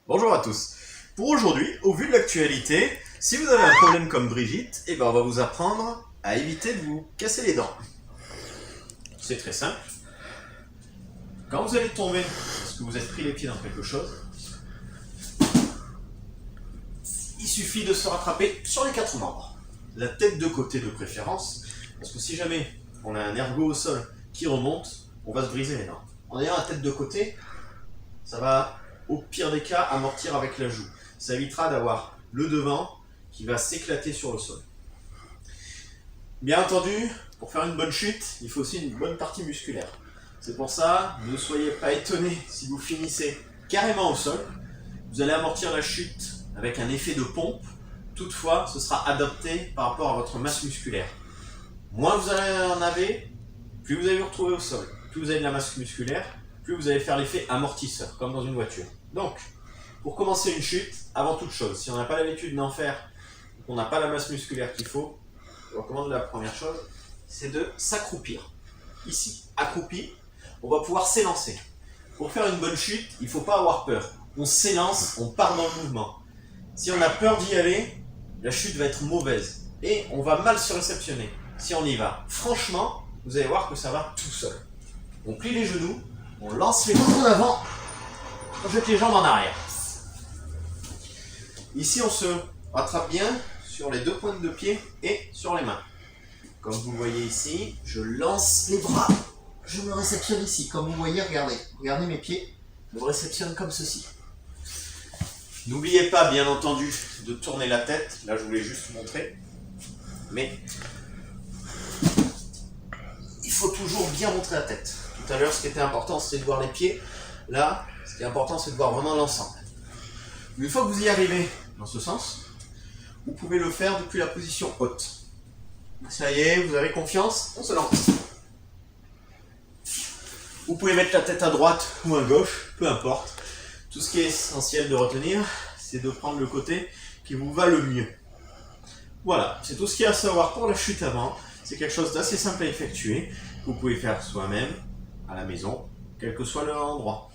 Bonjour à tous. Pour aujourd'hui, au vu de l'actualité, si vous avez un problème comme Brigitte, on va vous apprendre à éviter de vous casser les dents. C'est très simple. Quand vous allez tomber, parce que vous êtes pris les pieds dans quelque chose, il suffit de se rattraper sur les quatre membres. La tête de côté de préférence, parce que si jamais on a un ergot au sol qui remonte, on va se briser les dents. En ayant la tête de côté, ça va, au pire des cas, amortir avec la joue. Ça évitera d'avoir le devant qui va s'éclater sur le sol. Bien entendu, pour faire une bonne chute, il faut aussi une bonne partie musculaire. C'est pour ça, ne soyez pas étonnés si vous finissez carrément au sol. Vous allez amortir la chute avec un effet de pompe. Toutefois, ce sera adapté par rapport à votre masse musculaire. Moins vous en avez, plus vous allez vous retrouver au sol. Plus vous avez de la masse musculaire, plus vous allez faire l'effet amortisseur, comme dans une voiture. Donc, pour commencer une chute, avant toute chose, si on n'a pas l'habitude d'en faire, qu'on n'a pas la masse musculaire qu'il faut, je vous recommande la première chose, c'est de s'accroupir. Ici, accroupi, on va pouvoir s'élancer. Pour faire une bonne chute, il ne faut pas avoir peur. On s'élance, on part dans le mouvement. Si on a peur d'y aller, la chute va être mauvaise et on va mal se réceptionner. Si on y va franchement, vous allez voir que ça va tout seul. On plie les genoux, on lance les bras en avant, on jette les jambes en arrière. Ici, on se rattrape bien sur les deux pointes de pied et sur les mains. Comme vous le voyez ici, je lance les bras, je me réceptionne ici. Comme vous voyez, regardez mes pieds, je me réceptionne comme ceci. N'oubliez pas, bien entendu, de tourner la tête. Là, je voulais juste vous montrer. Mais il faut toujours bien montrer la tête. Tout à l'heure, ce qui était important, c'était de voir les pieds. Là, ce qui est important, c'est de voir vraiment l'ensemble. Une fois que vous y arrivez dans ce sens, vous pouvez le faire depuis la position haute. Ça y est, vous avez confiance, on se lance. Vous pouvez mettre la tête à droite ou à gauche, peu importe. Tout ce qui est essentiel de retenir, c'est de prendre le côté qui vous va le mieux. Voilà, c'est tout ce qu'il y a à savoir pour la chute avant. C'est quelque chose d'assez simple à effectuer, que vous pouvez faire soi-même, à la maison, quel que soit l'endroit.